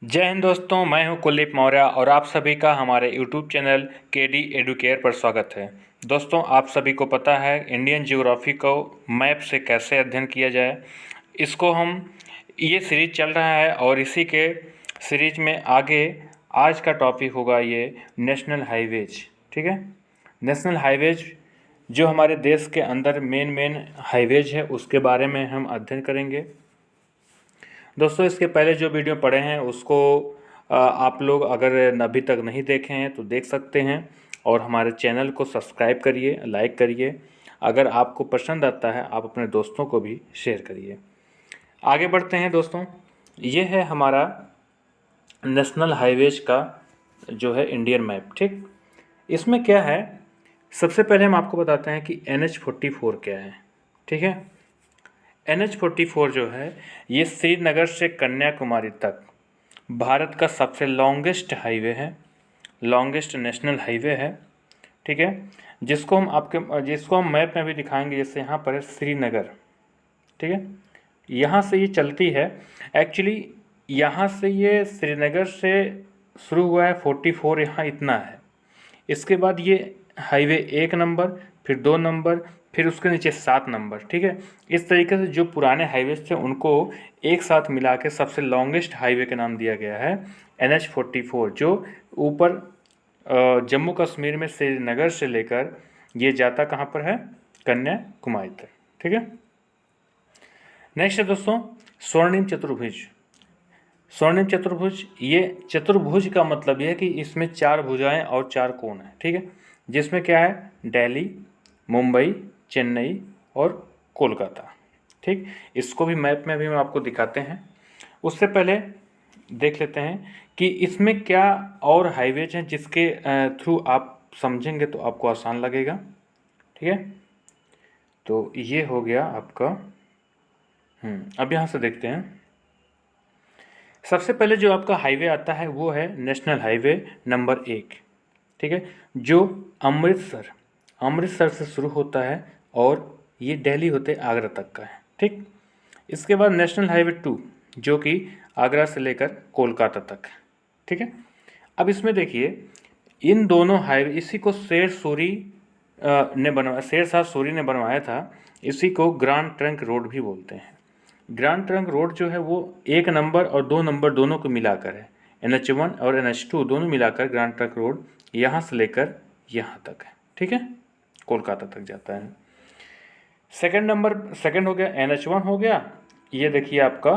जय हिंद दोस्तों, मैं हूं कुलदीप मौर्य और आप सभी का हमारे YouTube चैनल केडी एडुकेयर पर स्वागत है। दोस्तों, आप सभी को पता है इंडियन ज्योग्राफी को मैप से कैसे अध्ययन किया जाए। इसको ये सीरीज चल रहा है और इसी के सीरीज में आगे आज का टॉपिक होगा ये नेशनल हाईवेज। ठीक है, नेशनल हाईवेज जो हमारे देश के अंदर मेन हाईवेज है उसके बारे में हम अध्ययन करेंगे। दोस्तों, इसके पहले जो वीडियो पढ़े हैं उसको आप लोग अगर अभी तक नहीं देखे हैं तो देख सकते हैं और हमारे चैनल को सब्सक्राइब करिए, लाइक करिए। अगर आपको पसंद आता है आप अपने दोस्तों को भी शेयर करिए। आगे बढ़ते हैं दोस्तों, ये है हमारा नेशनल हाईवेज का जो है इंडियन मैप। ठीक, इसमें क्या है, सबसे पहले हम आपको बताते हैं कि NH44 क्या है। ठीक है, NH44 जो है ये श्रीनगर से कन्याकुमारी तक भारत का सबसे लॉन्गेस्ट हाईवे है, लॉन्गेस्ट नेशनल हाईवे है। ठीक है, जिसको हम मैप में भी दिखाएंगे। जैसे यहाँ पर है श्रीनगर। ठीक है, यहाँ से ये चलती है। एक्चुअली यहाँ से ये श्रीनगर से शुरू हुआ है 44, यहाँ इतना है। इसके बाद ये हाईवे 1 नंबर, फिर 2 नंबर, फिर उसके नीचे 7 नंबर। ठीक है, इस तरीके से जो पुराने हाईवेज थे उनको एक साथ मिला के सबसे लॉन्गेस्ट हाईवे का नाम दिया गया है NH44, जो ऊपर जम्मू कश्मीर में श्रीनगर से लेकर ये जाता कहाँ पर है, कन्याकुमारी तक। ठीक है, नेक्स्ट है दोस्तों स्वर्णिम चतुर्भुज। स्वर्णिम चतुर्भुज, ये चतुर्भुज का मतलब यह है कि इसमें 4 भुजाएं और 4 कोण हैं। ठीक है, जिसमें क्या है, दिल्ली, मुंबई, चेन्नई और कोलकाता। ठीक, इसको भी मैप में भी हम आपको दिखाते हैं। उससे पहले देख लेते हैं कि इसमें क्या और हाईवेज हैं जिसके थ्रू आप समझेंगे तो आपको आसान लगेगा। ठीक है, तो ये हो गया आपका। अब यहाँ से देखते हैं। सबसे पहले जो आपका हाईवे आता है वो है नेशनल हाईवे नंबर 1। ठीक है, जो अमृतसर से शुरू होता है और ये दिल्ली होते आगरा तक का है। ठीक, इसके बाद नेशनल हाईवे 2 जो कि आगरा से लेकर कोलकाता तक है। ठीक है, अब इसमें देखिए इन दोनों हाईवे, इसी को शेर शाह सूरी ने बनवाया था। इसी को ग्रैंड ट्रंक रोड भी बोलते हैं। ग्रैंड ट्रंक रोड जो है वो 1 नंबर और 2 नंबर दोनों को मिलाकर है। NH1 और NH2 दोनों मिलाकर ग्रैंड ट्रंक रोड यहाँ से लेकर यहाँ तक है। ठीक है, कोलकाता तक जाता है। सेकंड हो गया NH1 हो गया, ये देखिए आपका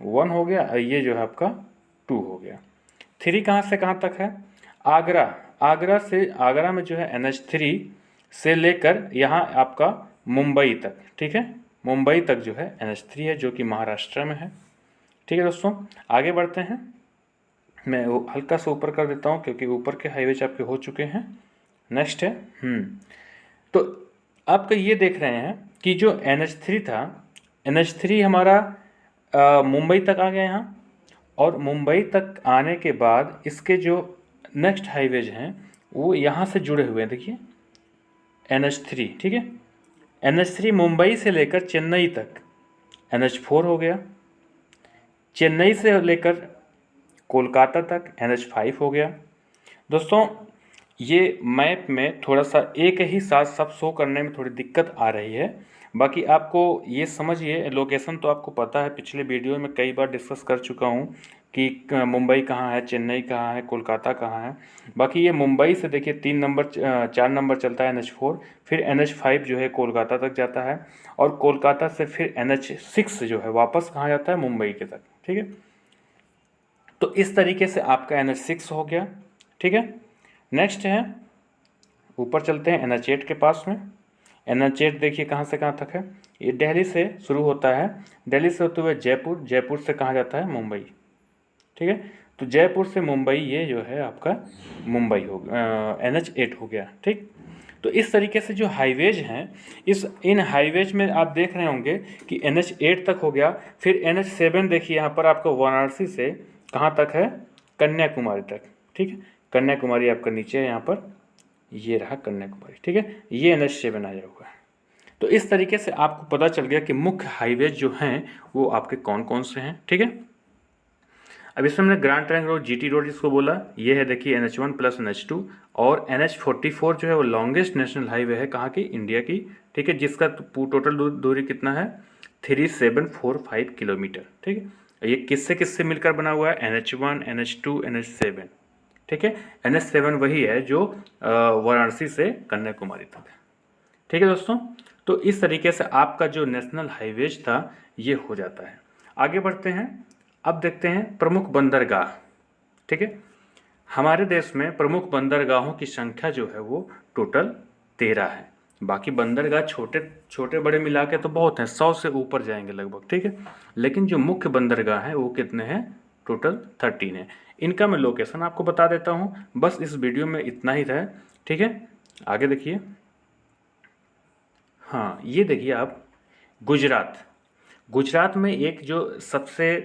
1 हो गया, ये जो है आपका 2 हो गया। 3 कहाँ से कहाँ तक है, आगरा में जो है NH3 से लेकर यहाँ आपका मुंबई तक। ठीक है, मुंबई तक जो है NH3 है जो कि महाराष्ट्र में है। ठीक है दोस्तों, आगे बढ़ते हैं। मैं वो हल्का सा ऊपर कर देता हूँ क्योंकि ऊपर के हाईवेज आपके हो चुके हैं। नेक्स्ट है तो आपका ये देख रहे हैं कि जो NH3 था, NH3 हमारा मुंबई तक आ गया यहाँ, और मुंबई तक आने के बाद इसके जो नेक्स्ट हाईवेज हैं वो यहाँ से जुड़े हुए हैं। देखिए NH3। ठीक है, NH3 मुंबई से लेकर चेन्नई तक NH4 हो गया। चेन्नई से लेकर कोलकाता तक NH5 हो गया। दोस्तों, ये मैप में थोड़ा सा एक ही साथ सब शो करने में थोड़ी दिक्कत आ रही है। बाकी आपको ये समझिए, लोकेशन तो आपको पता है, पिछले वीडियो में कई बार डिस्कस कर चुका हूँ कि मुंबई कहाँ है, चेन्नई कहाँ है, कोलकाता कहाँ है। बाकी ये मुंबई से देखिए 4 नंबर चलता है NH4, फिर NH5 जो है कोलकाता तक जाता है, और कोलकाता से फिर NH6 जो है वापस कहाँ जाता है, मुंबई के तक। ठीक है, तो इस तरीके से आपका NH6 हो गया। ठीक है, नेक्स्ट है, ऊपर चलते हैं NH8 के पास में। NH8 देखिए कहाँ से कहाँ तक है, ये दिल्ली से शुरू होता है, दिल्ली से होते हुए जयपुर, जयपुर से कहाँ जाता है, मुंबई। ठीक है, तो जयपुर से मुंबई ये जो है आपका मुंबई हो NH8 हो गया। ठीक, तो इस तरीके से जो हाईवेज हैं, इन हाईवेज में आप देख रहे होंगे कि NH8 तक हो गया। फिर NH7 देखिए यहाँ पर आपका वाराणसी से कहाँ तक है, कन्याकुमारी तक। ठीक है, कन्याकुमारी आपका नीचे है यहाँ पर, ये रहा कन्याकुमारी। ठीक है, ये NH7 आया हुआ है। तो इस तरीके से आपको पता चल गया कि मुख्य हाईवेज जो हैं वो आपके कौन कौन से हैं। ठीक है, अब इसमें हमने grand trunk road, GT road इसको बोला, ये है देखिए NH1 प्लस NH2। और NH44 जो है वो लॉन्गेस्ट नेशनल हाईवे है कहाँ की, इंडिया की, ठीक है, जिसका टोटल दूरी कितना है 3745 किलोमीटर, ठीक है। ये किससे किससे मिलकर बना हुआ है, NH1, NH2, NH7, ठीक है। NH7 वही है जो वाराणसी से कन्याकुमारी तक है, ठीक है दोस्तों। तो इस तरीके से आपका जो नेशनल हाईवेज था ये हो जाता है। आगे बढ़ते हैं, अब देखते हैं प्रमुख बंदरगाह, ठीक है। हमारे देश में प्रमुख बंदरगाहों की संख्या जो है वो टोटल 13 है। बाकी बंदरगाह छोटे छोटे बड़े मिला के तो बहुत हैं, 100 से ऊपर जाएंगे लगभग, ठीक है। लेकिन जो मुख्य बंदरगाह हैं वो कितने हैं, टोटल 13 है। इनका मैं लोकेशन आपको बता देता हूँ, बस इस वीडियो में इतना ही था, ठीक है। आगे देखिए, हाँ ये देखिए आप, गुजरात। गुजरात में एक जो सबसे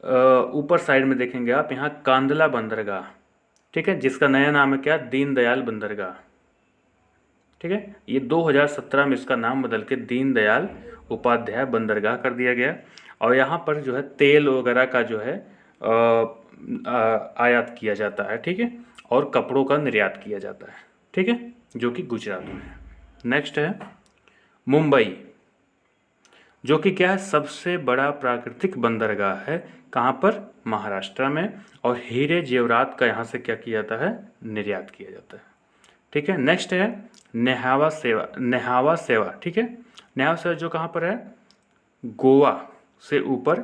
ऊपर साइड में देखेंगे आप, यहाँ कांदला बंदरगाह, ठीक है, जिसका नया नाम है क्या, दीनदयाल बंदरगाह, ठीक है। ये 2017 में इसका नाम बदल के दीनदयाल उपाध्याय बंदरगाह कर दिया गया। और यहाँ पर जो है तेल वगैरह का जो है आयात किया जाता है, ठीक है, और कपड़ों का निर्यात किया जाता है, ठीक है, जो कि गुजरात में है। नेक्स्ट है मुंबई, जो कि क्या है, सबसे बड़ा प्राकृतिक बंदरगाह है, कहाँ पर, महाराष्ट्र में। और हीरे जेवरात का यहाँ से क्या किया जाता है, निर्यात किया जाता है, ठीक है। नेक्स्ट है नेहावा सेवा, नेहावा सेवा, ठीक है। नेहावा सेवा जो कहाँ पर है, गोवा से ऊपर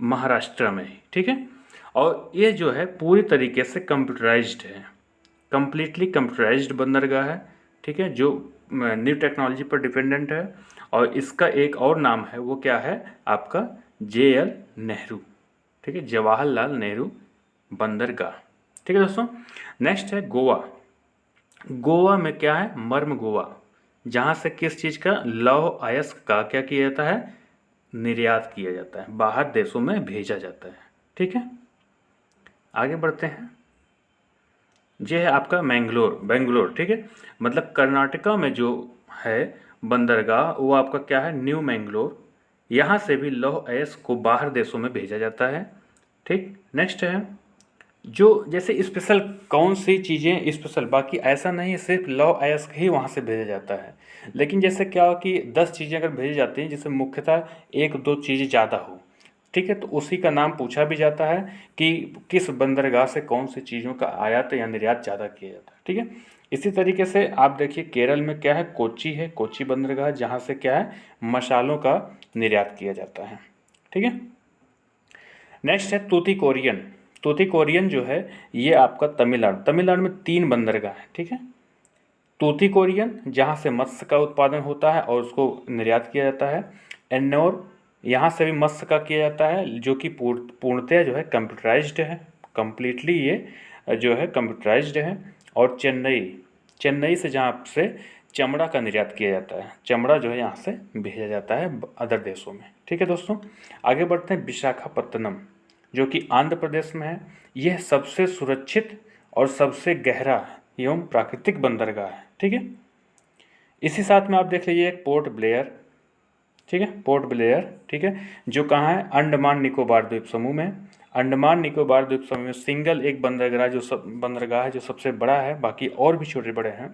महाराष्ट्र में, ठीक है। और ये जो है पूरी तरीके से कंप्यूटराइज्ड है, कंप्लीटली कंप्यूटराइज्ड बंदरगाह है, ठीक है, जो न्यू टेक्नोलॉजी पर डिपेंडेंट है। और इसका एक और नाम है, वो क्या है आपका, JL नेहरू, ठीक है, जवाहरलाल नेहरू बंदरगाह, ठीक है दोस्तों। नेक्स्ट है गोवा। गोवा में क्या है, मर्म गोवा, जहाँ से किस चीज़ का, लौह अयस्क का क्या किया जाता है, निर्यात किया जाता है, बाहर देशों में भेजा जाता है, ठीक है। आगे बढ़ते हैं, ये है आपका मैंगलोर, बेंगलोर, ठीक है, मतलब कर्नाटका में जो है बंदरगाह वो आपका क्या है, न्यू मैंगलोर। यहाँ से भी लौह अयस्क को बाहर देशों में भेजा जाता है, ठीक। नेक्स्ट है जो जैसे स्पेशल कौन सी चीज़ें स्पेशल, बाकी ऐसा नहीं है सिर्फ लौह अयस्क ही वहाँ से भेजा जाता है। लेकिन जैसे क्या हो कि 10 चीज़ें अगर भेजी जाती हैं जिसमें मुख्यतः 1-2 चीज़ें ज़्यादा हो, ठीक है, तो उसी का नाम पूछा भी जाता है कि किस बंदरगाह से कौन सी चीज़ों का आयात या निर्यात ज़्यादा किया जाता है, ठीक है। इसी तरीके से आप देखिए केरल में क्या है, कोच्चि है, कोच्चि बंदरगाह, जहाँ से क्या है, मसालों का निर्यात किया जाता है, ठीक है। नेक्स्ट है तूतीकोरियन। तूतीकोरियन जो है ये आपका तमिलनाडु, तमिलनाडु में 3 बंदरगाह है, ठीक है। तूतीकोरियन जहाँ से मत्स्य का उत्पादन होता है और उसको निर्यात किया जाता है। एन्नौर, यहाँ से भी मत्स्य का किया जाता है, जो कि पूर्णतः जो है कंप्यूटराइज्ड है, कम्प्लीटली ये जो है कंप्यूटराइज्ड है। और चेन्नई, चेन्नई से जहाँ से चमड़ा का निर्यात किया जाता है, चमड़ा जो है यहाँ से भेजा जाता है अदर देशों में, ठीक है दोस्तों। आगे बढ़ते हैं विशाखापत्तनम, जो कि आंध्र प्रदेश में है। यह सबसे सुरक्षित और सबसे गहरा एवं प्राकृतिक बंदरगाह है, ठीक है। इसी साथ में आप देख लीजिए एक पोर्ट ब्लेयर, ठीक है, पोर्ट ब्लेयर, ठीक है, जो कहाँ है, अंडमान निकोबार द्वीप समूह में। अंडमान निकोबार द्वीप समूह में सिंगल एक बंदरगाह है जो सबसे बड़ा है, बाकी और भी छोटे बड़े हैं,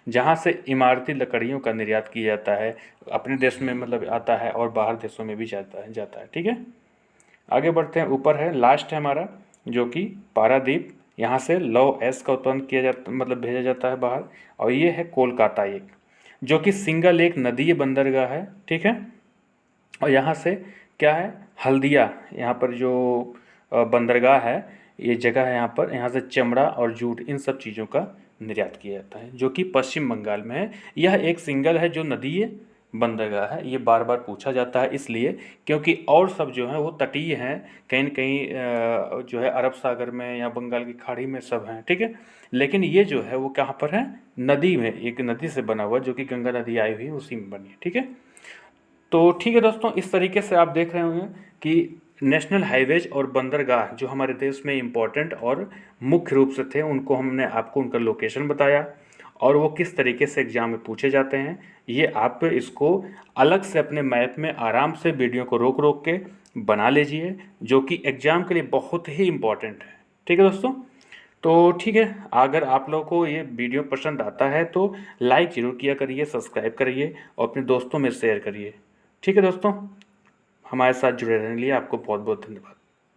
जहाँ से इमारती लकड़ियों का निर्यात किया जाता है, अपने देश में मतलब आता है और बाहर देशों में भी जाता है, ठीक है। आगे बढ़ते हैं, ऊपर है लास्ट है हमारा जो कि पारादीप, यहाँ से लौह अयस्क का उत्पन्न किया जाता, मतलब भेजा जाता है बाहर। और ये है कोलकाता एक, जो कि सिंगल एक नदीय बंदरगाह है, ठीक है। और यहाँ से क्या है, हल्दिया, यहाँ पर जो बंदरगाह है, ये जगह है, यहाँ पर यहाँ से चमड़ा और जूट इन सब चीज़ों का निर्यात किया जाता है, जो कि पश्चिम बंगाल में है। यह एक सिंगल है जो नदीय बंदरगाह है, ये बार बार पूछा जाता है इसलिए क्योंकि और सब जो है वो तटीय हैं, कहीं न कहीं जो है अरब सागर में या बंगाल की खाड़ी में सब हैं, ठीक है। लेकिन ये जो है वो कहाँ पर है, नदी में, एक नदी से बना हुआ, जो कि गंगा नदी आई हुई है उसी में बनी है, ठीक है। तो ठीक है दोस्तों, इस तरीके से आप देख रहे होंगे कि नेशनल हाईवेज और बंदरगाह जो हमारे देश में इम्पोर्टेंट और मुख्य रूप से थे, उनको हमने आपको उनका लोकेशन बताया और वो किस तरीके से एग्ज़ाम में पूछे जाते हैं। ये आप इसको अलग से अपने मैप में आराम से वीडियो को रोक रोक के बना लीजिए, जो कि एग्ज़ाम के लिए बहुत ही इम्पॉर्टेंट है। ठीक है दोस्तों, तो ठीक है, अगर आप लोगों को ये वीडियो पसंद आता है तो लाइक ज़रूर किया करिए, सब्सक्राइब करिए और अपने दोस्तों में शेयर करिए। ठीक है दोस्तों, हमारे साथ जुड़े रहने के लिए आपको बहुत बहुत धन्यवाद।